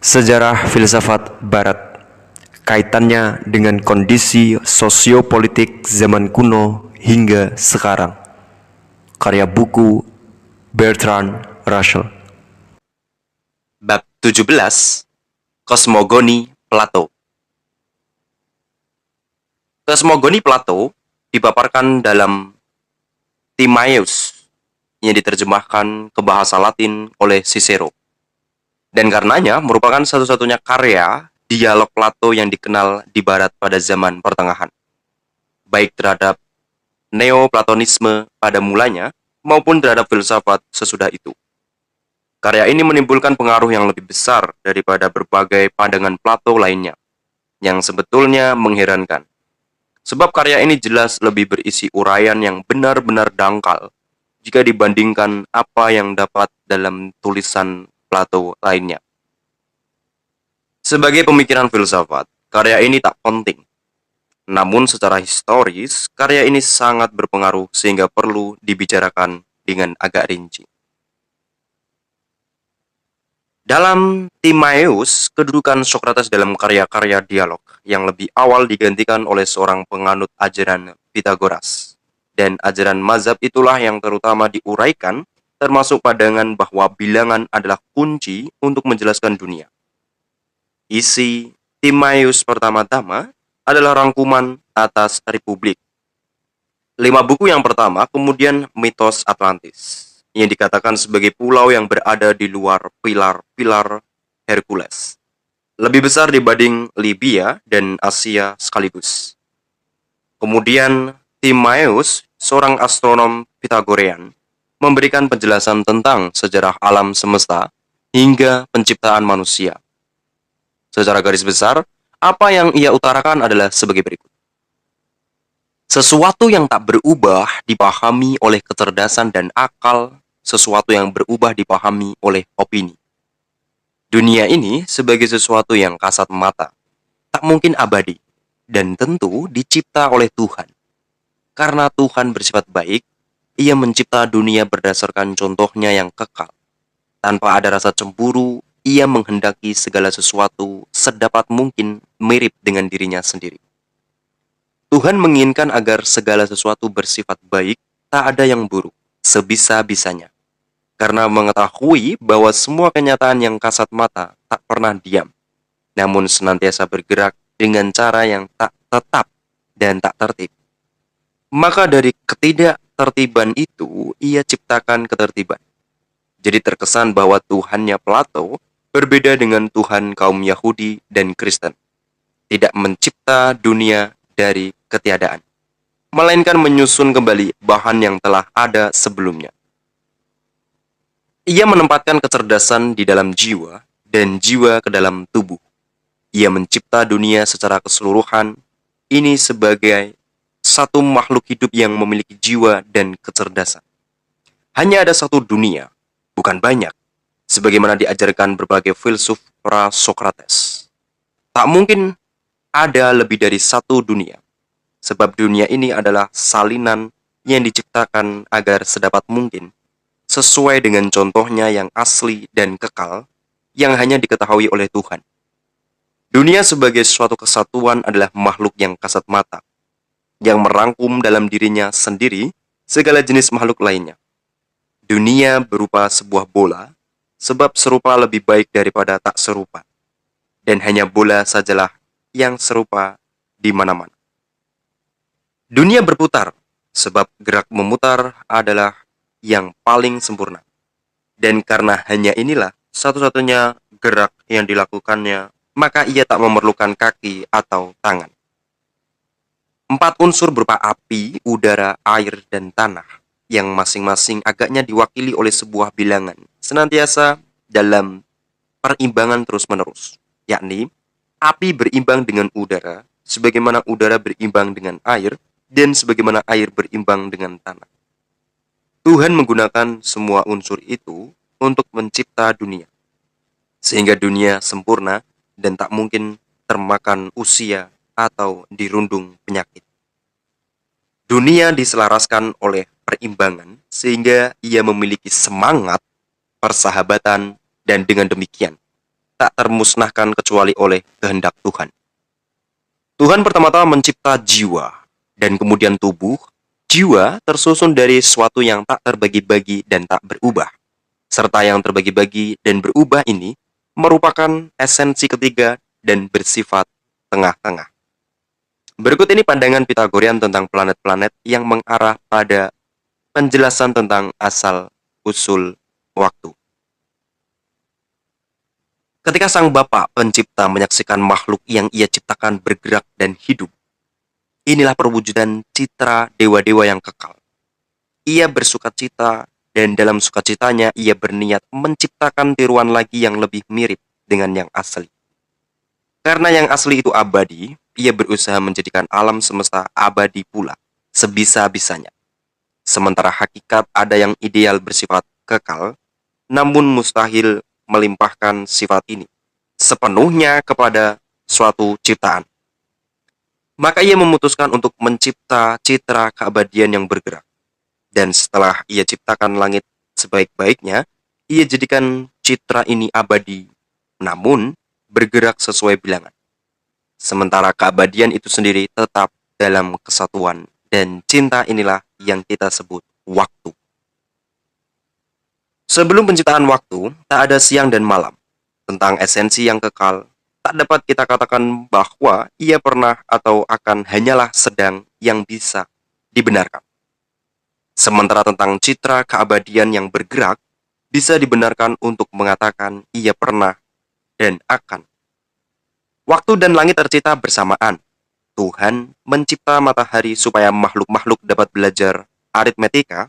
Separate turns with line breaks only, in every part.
Sejarah filsafat Barat, kaitannya dengan kondisi sosiopolitik zaman kuno hingga sekarang. Karya buku Bertrand Russell.
Bab 17, Kosmogoni Plato. Kosmogoni Plato dipaparkan dalam Timaeus yang diterjemahkan ke bahasa Latin oleh Cicero. Dan karenanya merupakan satu-satunya karya dialog Plato yang dikenal di barat pada zaman pertengahan. Baik terhadap Neoplatonisme pada mulanya maupun terhadap filsafat sesudah itu. Karya ini menimbulkan pengaruh yang lebih besar daripada berbagai pandangan Plato lainnya, yang sebetulnya mengherankan. Sebab karya ini jelas lebih berisi uraian yang benar-benar dangkal jika dibandingkan apa yang dapat dalam tulisan Plato lainnya. Sebagai pemikiran filsafat, karya ini tak penting. Namun secara historis, karya ini sangat berpengaruh sehingga perlu dibicarakan dengan agak rinci. Dalam Timaeus, kedudukan Sokrates dalam karya-karya dialog yang lebih awal digantikan oleh seorang penganut ajaran Pitagoras. Dan ajaran mazhab itulah yang terutama diuraikan, termasuk pandangan bahwa bilangan adalah kunci untuk menjelaskan dunia. Isi Timaeus pertama-tama adalah rangkuman atas Republik. 5 buku yang pertama kemudian mitos Atlantis, yang dikatakan sebagai pulau yang berada di luar pilar-pilar Hercules. Lebih besar dibanding Libya dan Asia sekaligus. Kemudian Timaeus, seorang astronom Pitagorean, memberikan penjelasan tentang sejarah alam semesta hingga penciptaan manusia. Secara garis besar, apa yang ia utarakan adalah sebagai berikut. Sesuatu yang tak berubah dipahami oleh kecerdasan dan akal, sesuatu yang berubah dipahami oleh opini. Dunia ini sebagai sesuatu yang kasat mata, tak mungkin abadi, dan tentu dicipta oleh Tuhan. Karena Tuhan bersifat baik, ia mencipta dunia berdasarkan contohnya yang kekal. Tanpa ada rasa cemburu, ia menghendaki segala sesuatu sedapat mungkin mirip dengan dirinya sendiri. Tuhan menginginkan agar segala sesuatu bersifat baik, tak ada yang buruk, sebisa-bisanya. Karena mengetahui bahwa semua kenyataan yang kasat mata tak pernah diam, namun senantiasa bergerak dengan cara yang tak tetap dan tak tertib. Maka dari ketidaktertiban itu, ia ciptakan ketertiban. Jadi terkesan bahwa Tuhannya Plato berbeda dengan Tuhan kaum Yahudi dan Kristen. Tidak mencipta dunia dari ketiadaan, melainkan menyusun kembali bahan yang telah ada sebelumnya. Ia menempatkan kecerdasan di dalam jiwa dan jiwa ke dalam tubuh. Ia mencipta dunia secara keseluruhan, ini sebagai satu makhluk hidup yang memiliki jiwa dan kecerdasan. Hanya ada satu dunia, bukan banyak, sebagaimana diajarkan berbagai filsuf pra-Sokrates. Tak mungkin ada lebih dari satu dunia, sebab dunia ini adalah salinan yang diciptakan agar sedapat mungkin sesuai dengan contohnya yang asli dan kekal yang hanya diketahui oleh Tuhan. Dunia sebagai suatu kesatuan adalah makhluk yang kasat mata, yang merangkum dalam dirinya sendiri segala jenis makhluk lainnya. Dunia berupa sebuah bola, sebab serupa lebih baik daripada tak serupa. Dan hanya bola sajalah yang serupa di mana-mana. Dunia berputar, sebab gerak memutar adalah yang paling sempurna. Dan karena hanya inilah satu-satunya gerak yang dilakukannya, maka ia tak memerlukan kaki atau tangan. 4 unsur berupa api, udara, air, dan tanah, yang masing-masing agaknya diwakili oleh sebuah bilangan, senantiasa dalam perimbangan terus-menerus, yakni api berimbang dengan udara, sebagaimana udara berimbang dengan air, dan sebagaimana air berimbang dengan tanah. Tuhan menggunakan semua unsur itu untuk mencipta dunia, sehingga dunia sempurna dan tak mungkin termakan usia atau dirundung penyakit. Dunia diselaraskan oleh perimbangan sehingga ia memiliki semangat, persahabatan, dan dengan demikian tak termusnahkan kecuali oleh kehendak Tuhan. Tuhan pertama-tama mencipta jiwa dan kemudian tubuh. Jiwa tersusun dari sesuatu yang tak terbagi-bagi dan tak berubah. Serta yang terbagi-bagi dan berubah ini merupakan esensi ketiga dan bersifat tengah-tengah. Berikut ini pandangan Pythagorean tentang planet-planet yang mengarah pada penjelasan tentang asal-usul waktu. Ketika Sang Bapa Pencipta menyaksikan makhluk yang Ia ciptakan bergerak dan hidup, inilah perwujudan citra dewa-dewa yang kekal. Ia bersukacita dan dalam sukacitanya Ia berniat menciptakan tiruan lagi yang lebih mirip dengan yang asli. Karena yang asli itu abadi, Ia berusaha menjadikan alam semesta abadi pula, sebisa-bisanya. Sementara hakikat ada yang ideal bersifat kekal, namun mustahil melimpahkan sifat ini sepenuhnya kepada suatu ciptaan. Maka Ia memutuskan untuk mencipta citra keabadian yang bergerak. Dan setelah Ia ciptakan langit sebaik-baiknya, Ia jadikan citra ini abadi, namun bergerak sesuai bilangan. Sementara keabadian itu sendiri tetap dalam kesatuan, dan cinta inilah yang kita sebut waktu. Sebelum penciptaan waktu, tak ada siang dan malam. Tentang esensi yang kekal, tak dapat kita katakan bahwa ia pernah atau akan hanyalah sedang yang bisa dibenarkan. Sementara tentang citra keabadian yang bergerak, bisa dibenarkan untuk mengatakan ia pernah dan akan. Waktu dan langit tercipta bersamaan. Tuhan mencipta matahari supaya makhluk-makhluk dapat belajar aritmetika.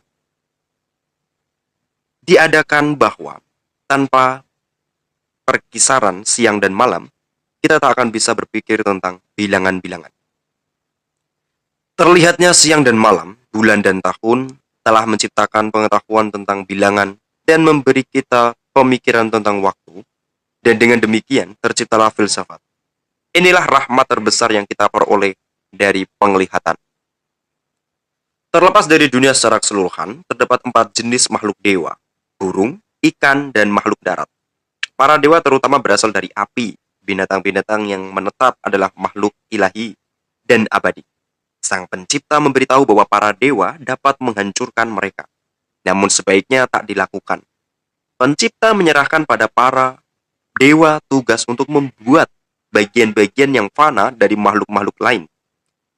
Diadakan bahwa tanpa perkisaran siang dan malam, kita tak akan bisa berpikir tentang bilangan-bilangan. Terlihatnya siang dan malam, bulan dan tahun telah menciptakan pengetahuan tentang bilangan dan memberi kita pemikiran tentang waktu, dan dengan demikian terciptalah filsafat. Inilah rahmat terbesar yang kita peroleh dari penglihatan. Terlepas dari dunia secara keseluruhan, terdapat 4 jenis makhluk dewa: burung, ikan, dan makhluk darat. Para dewa terutama berasal dari api. Binatang-binatang yang menetap adalah makhluk ilahi dan abadi. Sang Pencipta memberitahu bahwa para dewa dapat menghancurkan mereka, namun sebaiknya tak dilakukan. Pencipta menyerahkan pada para dewa tugas untuk membuat bagian-bagian yang fana dari makhluk-makhluk lain.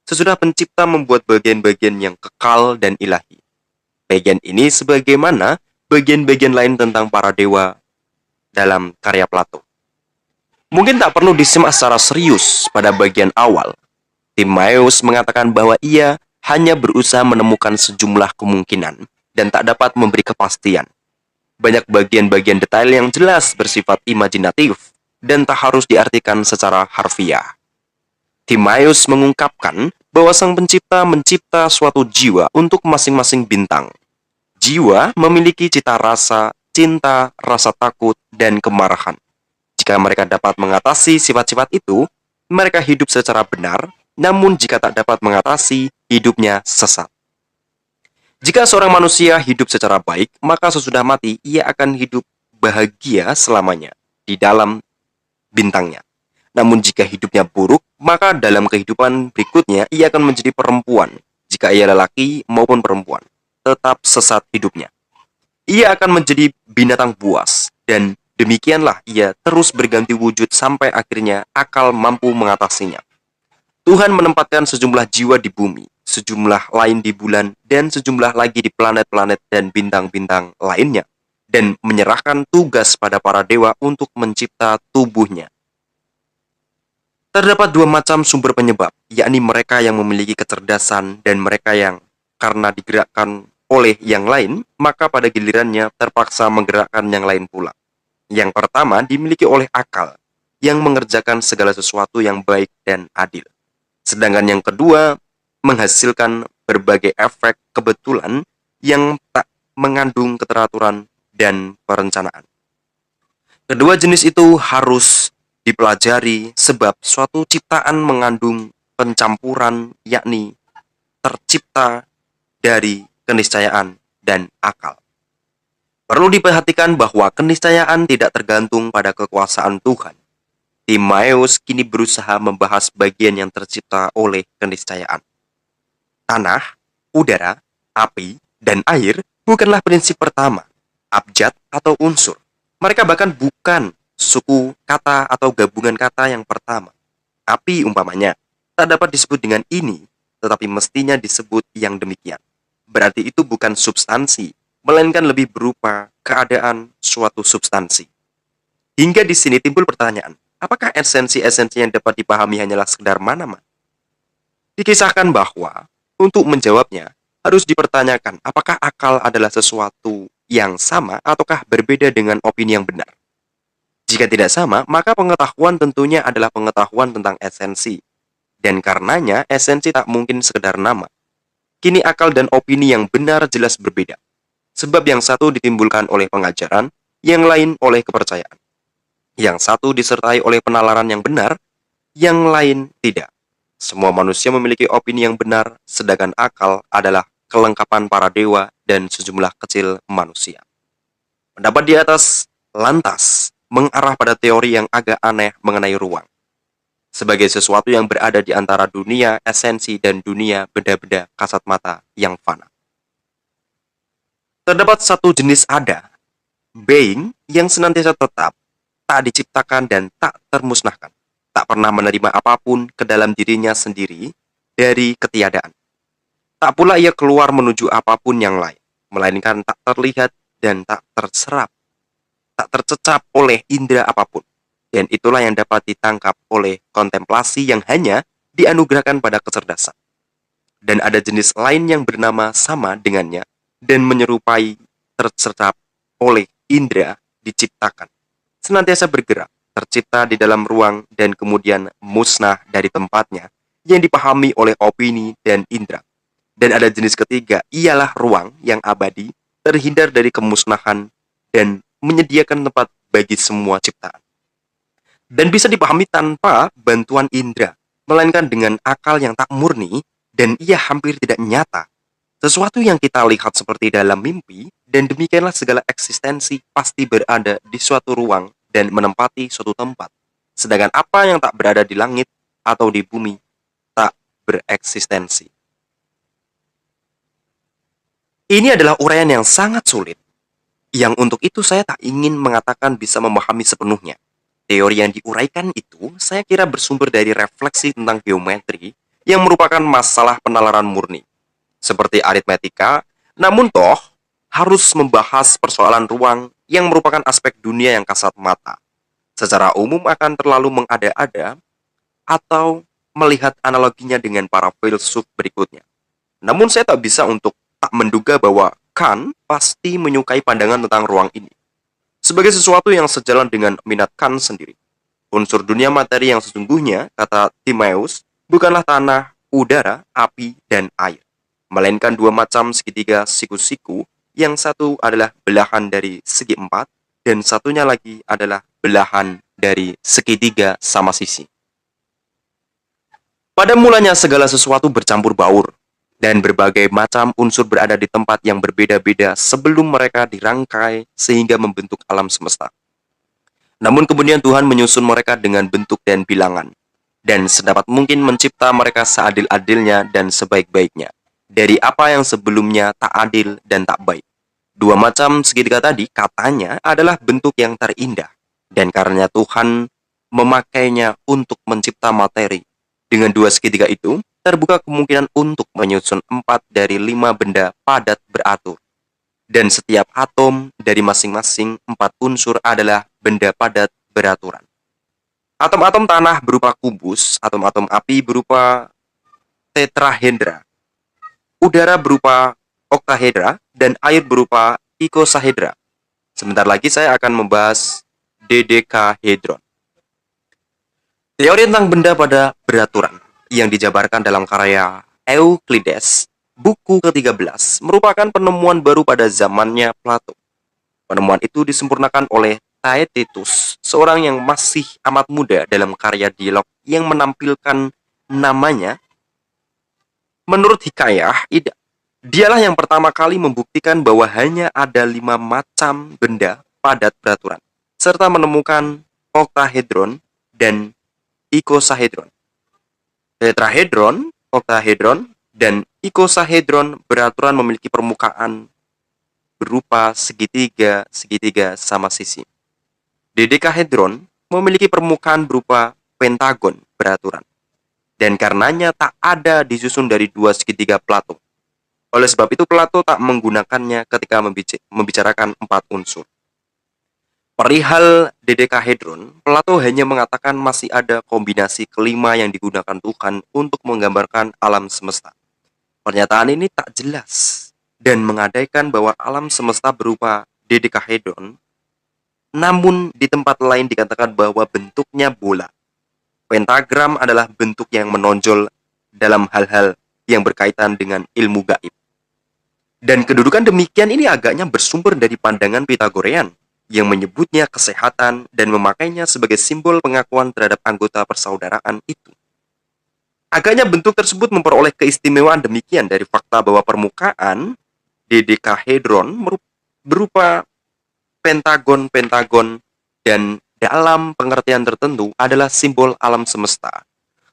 Sesudah Pencipta membuat bagian-bagian yang kekal dan ilahi. Bagian ini sebagaimana bagian-bagian lain tentang para dewa dalam karya Plato. Mungkin tak perlu disimak secara serius pada bagian awal. Timaeus mengatakan bahwa ia hanya berusaha menemukan sejumlah kemungkinan dan tak dapat memberi kepastian. Banyak bagian-bagian detail yang jelas bersifat imajinatif dan tak harus diartikan secara harfiah. Timaeus mengungkapkan bahwa Sang Pencipta mencipta suatu jiwa untuk masing-masing bintang. Jiwa memiliki cita rasa, cinta, rasa takut, dan kemarahan. Jika mereka dapat mengatasi sifat-sifat itu, mereka hidup secara benar, namun jika tak dapat mengatasi, hidupnya sesat. Jika seorang manusia hidup secara baik, maka sesudah mati, ia akan hidup bahagia selamanya di dalam bintangnya. Namun jika hidupnya buruk, maka dalam kehidupan berikutnya, ia akan menjadi perempuan. Jika ia lelaki maupun perempuan, tetap sesat hidupnya. Ia akan menjadi binatang buas, dan demikianlah ia terus berganti wujud sampai akhirnya akal mampu mengatasinya. Tuhan menempatkan sejumlah jiwa di bumi, sejumlah lain di bulan, dan sejumlah lagi di planet-planet dan bintang-bintang lainnya, dan menyerahkan tugas pada para dewa untuk mencipta tubuhnya. Terdapat 2 macam sumber penyebab, yakni mereka yang memiliki kecerdasan dan mereka yang karena digerakkan oleh yang lain, maka pada gilirannya terpaksa menggerakkan yang lain pula. Yang pertama dimiliki oleh akal, yang mengerjakan segala sesuatu yang baik dan adil. Sedangkan yang kedua menghasilkan berbagai efek kebetulan yang tak mengandung keteraturan dan perencanaan. Kedua jenis itu harus dipelajari sebab suatu ciptaan mengandung pencampuran, yakni tercipta dari keniscayaan dan akal. Perlu diperhatikan bahwa keniscayaan tidak tergantung pada kekuasaan Tuhan. Timaeus kini berusaha membahas bagian yang tercipta oleh keniscayaan. Tanah, udara, api, dan air bukanlah prinsip pertama, abjad atau unsur. Mereka bahkan bukan suku kata atau gabungan kata yang pertama. Api umpamanya tak dapat disebut dengan ini, tetapi mestinya disebut yang demikian. Berarti itu bukan substansi, melainkan lebih berupa keadaan suatu substansi. Hingga di sini timbul pertanyaan, apakah esensi-esensi yang dapat dipahami hanyalah sekedar mana-mana? Dikisahkan bahwa untuk menjawabnya harus dipertanyakan apakah akal adalah sesuatu yang sama ataukah berbeda dengan opini yang benar. Jika tidak sama, maka pengetahuan tentunya adalah pengetahuan tentang esensi. Dan karenanya esensi tak mungkin sekedar nama. Kini akal dan opini yang benar jelas berbeda. Sebab yang satu ditimbulkan oleh pengajaran, yang lain oleh kepercayaan. Yang satu disertai oleh penalaran yang benar, yang lain tidak. Semua manusia memiliki opini yang benar, sedangkan akal adalah kelengkapan para dewa dan sejumlah kecil manusia. Pendapat di atas lantas mengarah pada teori yang agak aneh mengenai ruang. Sebagai sesuatu yang berada di antara dunia esensi dan dunia benda-benda kasat mata yang fana. Terdapat satu jenis ada, being, yang senantiasa tetap, tak diciptakan dan tak termusnahkan. Tak pernah menerima apapun ke dalam dirinya sendiri dari ketiadaan. Tak pula ia keluar menuju apapun yang lain, melainkan tak terlihat dan tak terserap, tak tercecap oleh indera apapun. Dan itulah yang dapat ditangkap oleh kontemplasi yang hanya dianugerahkan pada kecerdasan. Dan ada jenis lain yang bernama sama dengannya dan menyerupai terserap oleh indera diciptakan. Senantiasa bergerak, tercipta di dalam ruang dan kemudian musnah dari tempatnya yang dipahami oleh opini dan indera. Dan ada jenis ketiga, ialah ruang yang abadi, terhindar dari kemusnahan dan menyediakan tempat bagi semua ciptaan. Dan bisa dipahami tanpa bantuan indera, melainkan dengan akal yang tak murni dan ia hampir tidak nyata. Sesuatu yang kita lihat seperti dalam mimpi, dan demikianlah segala eksistensi pasti berada di suatu ruang dan menempati suatu tempat. Sedangkan apa yang tak berada di langit atau di bumi tak bereksistensi. Ini adalah uraian yang sangat sulit, yang untuk itu saya tak ingin mengatakan bisa memahami sepenuhnya. Teori yang diuraikan itu saya kira bersumber dari refleksi tentang geometri yang merupakan masalah penalaran murni, seperti aritmetika, namun toh harus membahas persoalan ruang yang merupakan aspek dunia yang kasat mata. Secara umum akan terlalu mengada-ada atau melihat analoginya dengan para filsuf berikutnya. Namun saya tak bisa untuk tak menduga bahwa Kant pasti menyukai pandangan tentang ruang ini sebagai sesuatu yang sejalan dengan minat Kant sendiri. Unsur dunia materi yang sesungguhnya, kata Timaeus, bukanlah tanah, udara, api, dan air, melainkan dua macam segitiga siku-siku, yang satu adalah belahan dari segi empat, dan satunya lagi adalah belahan dari segitiga sama sisi. Pada mulanya segala sesuatu bercampur baur, dan berbagai macam unsur berada di tempat yang berbeda-beda sebelum mereka dirangkai sehingga membentuk alam semesta. Namun kemudian Tuhan menyusun mereka dengan bentuk dan bilangan, dan sedapat mungkin mencipta mereka seadil-adilnya dan sebaik-baiknya, dari apa yang sebelumnya tak adil dan tak baik. Dua macam segitiga tadi katanya adalah bentuk yang terindah, dan karenanya Tuhan memakainya untuk mencipta materi. Dengan dua segitiga itu, terbuka kemungkinan untuk menyusun 4 dari 5 benda padat beratur. Dan setiap atom dari masing-masing 4 unsur adalah benda padat beraturan. Atom-atom tanah berupa kubus, atom-atom api berupa tetrahedra, udara berupa oktahedra, dan air berupa ikosahedra. Sebentar lagi saya akan membahas dodekahedron. Teori tentang benda pada beraturan yang dijabarkan dalam karya Euclides, buku ke-13, merupakan penemuan baru pada zamannya Plato. Penemuan itu disempurnakan oleh Tacitus, seorang yang masih amat muda dalam karya dialog yang menampilkan namanya menurut hikayah Dialah yang pertama kali membuktikan bahwa hanya ada 5 macam benda padat beraturan, serta menemukan oktahedron dan ikosahedron. Tetrahedron, oktahedron, dan ikosahedron beraturan memiliki permukaan berupa segitiga-segitiga sama sisi. Dodekahedron memiliki permukaan berupa pentagon beraturan, dan karenanya tak ada disusun dari dua segitiga Plato. Oleh sebab itu Plato tak menggunakannya ketika membicarakan 4 unsur. Perihal dodekahedron, Plato hanya mengatakan masih ada kombinasi kelima yang digunakan Tuhan untuk menggambarkan alam semesta. Pernyataan ini tak jelas dan mengadaikan bahwa alam semesta berupa dodekahedron, namun di tempat lain dikatakan bahwa bentuknya bola. Pentagram adalah bentuk yang menonjol dalam hal-hal yang berkaitan dengan ilmu gaib. Dan kedudukan demikian ini agaknya bersumber dari pandangan Pitagorean yang menyebutnya kesehatan dan memakainya sebagai simbol pengakuan terhadap anggota persaudaraan itu. Agaknya bentuk tersebut memperoleh keistimewaan demikian dari fakta bahwa permukaan dodekahedron berupa pentagon-pentagon dan dalam pengertian tertentu adalah simbol alam semesta.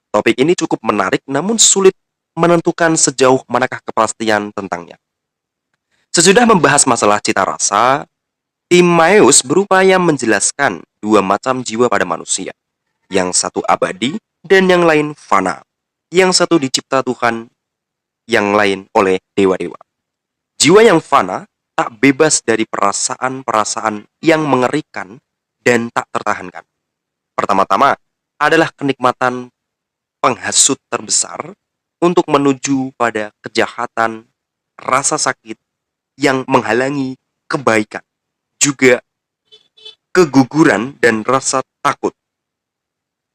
Topik ini cukup menarik namun sulit menentukan sejauh manakah kepastian tentangnya. Sesudah membahas masalah cita rasa, Timaeus berupaya menjelaskan 2 macam jiwa pada manusia. Yang satu abadi dan yang lain fana. Yang satu dicipta Tuhan, yang lain oleh dewa-dewa. Jiwa yang fana tak bebas dari perasaan-perasaan yang mengerikan dan tak tertahankan. Pertama-tama adalah kenikmatan penghasut terbesar untuk menuju pada kejahatan, rasa sakit yang menghalangi kebaikan, juga keguguran dan rasa takut,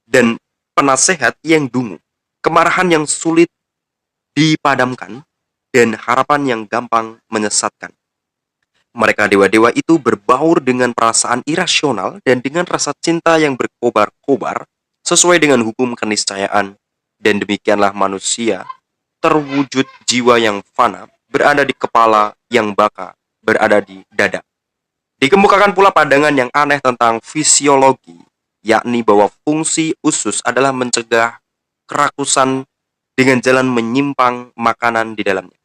dan penasehat yang dungu, kemarahan yang sulit dipadamkan, dan harapan yang gampang menyesatkan. Mereka dewa-dewa itu berbaur dengan perasaan irasional dan dengan rasa cinta yang berkobar-kobar sesuai dengan hukum keniscayaan, dan demikianlah manusia terwujud jiwa yang fana berada di kepala, yang baka berada di dada. Dikemukakan pula pandangan yang aneh tentang fisiologi, yakni bahwa fungsi usus adalah mencegah kerakusan dengan jalan menyimpang makanan di dalamnya.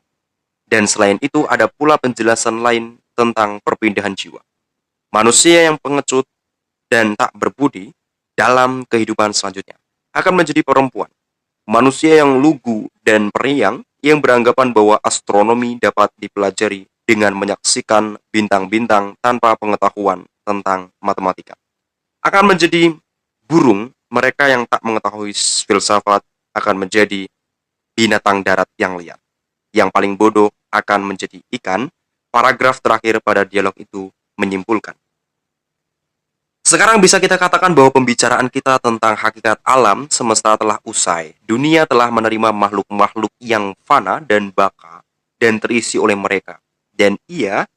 Dan selain itu ada pula penjelasan lain tentang perpindahan jiwa. Manusia yang pengecut dan tak berbudi dalam kehidupan selanjutnya akan menjadi perempuan. Manusia yang lugu dan periang yang beranggapan bahwa astronomi dapat dipelajari dengan menyaksikan bintang-bintang tanpa pengetahuan tentang matematika akan menjadi burung. Mereka yang tak mengetahui filsafat akan menjadi binatang darat yang liar. Yang paling bodoh akan menjadi ikan. Paragraf terakhir pada dialog itu menyimpulkan. Sekarang bisa kita katakan bahwa pembicaraan kita tentang hakikat alam semesta telah usai. Dunia telah menerima makhluk-makhluk yang fana dan baka dan terisi oleh mereka. Dan ia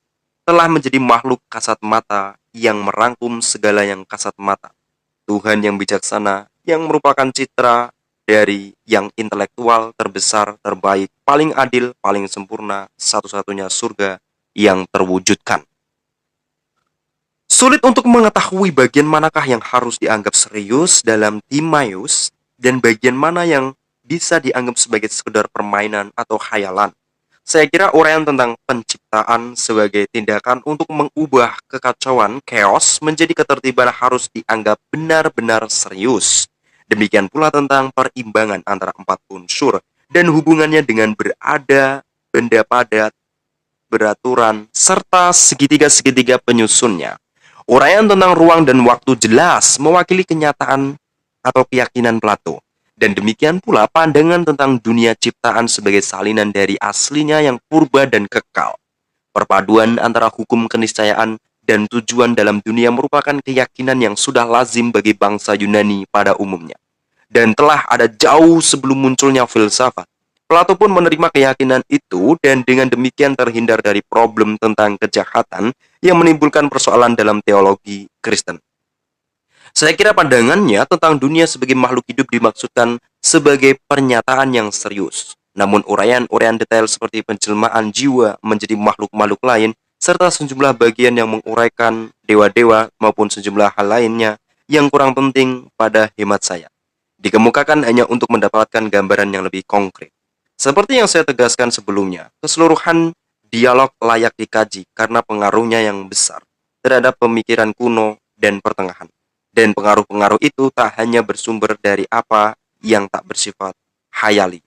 telah menjadi makhluk kasat mata yang merangkum segala yang kasat mata. Tuhan yang bijaksana yang merupakan citra dari yang intelektual, terbesar, terbaik, paling adil, paling sempurna, satu-satunya surga yang terwujudkan. Sulit untuk mengetahui bagian manakah yang harus dianggap serius dalam Timaeus dan bagian mana yang bisa dianggap sebagai sekedar permainan atau khayalan. Saya kira uraian tentang penciptaan sebagai tindakan untuk mengubah kekacauan chaos menjadi ketertiban harus dianggap benar-benar serius. Demikian pula tentang perimbangan antara 4 unsur dan hubungannya dengan berada, benda padat, beraturan, serta segitiga-segitiga penyusunnya. Uraian tentang ruang dan waktu jelas mewakili kenyataan atau keyakinan Plato. Dan demikian pula pandangan tentang dunia ciptaan sebagai salinan dari aslinya yang purba dan kekal. Perpaduan antara hukum keniscayaan dan tujuan dalam dunia merupakan keyakinan yang sudah lazim bagi bangsa Yunani pada umumnya. Dan telah ada jauh sebelum munculnya filsafat. Plato pun menerima keyakinan itu dan dengan demikian terhindar dari problem tentang kejahatan yang menimbulkan persoalan dalam teologi Kristen. Saya kira pandangannya tentang dunia sebagai makhluk hidup dimaksudkan sebagai pernyataan yang serius. Namun uraian-uraian detail seperti penjelmaan jiwa menjadi makhluk-makhluk lain, serta sejumlah bagian yang menguraikan dewa-dewa maupun sejumlah hal lainnya yang kurang penting pada hemat saya, dikemukakan hanya untuk mendapatkan gambaran yang lebih konkret. Seperti yang saya tegaskan sebelumnya, keseluruhan dialog layak dikaji karena pengaruhnya yang besar terhadap pemikiran kuno dan pertengahan. Dan pengaruh-pengaruh itu tak hanya bersumber dari apa yang tak bersifat hayali,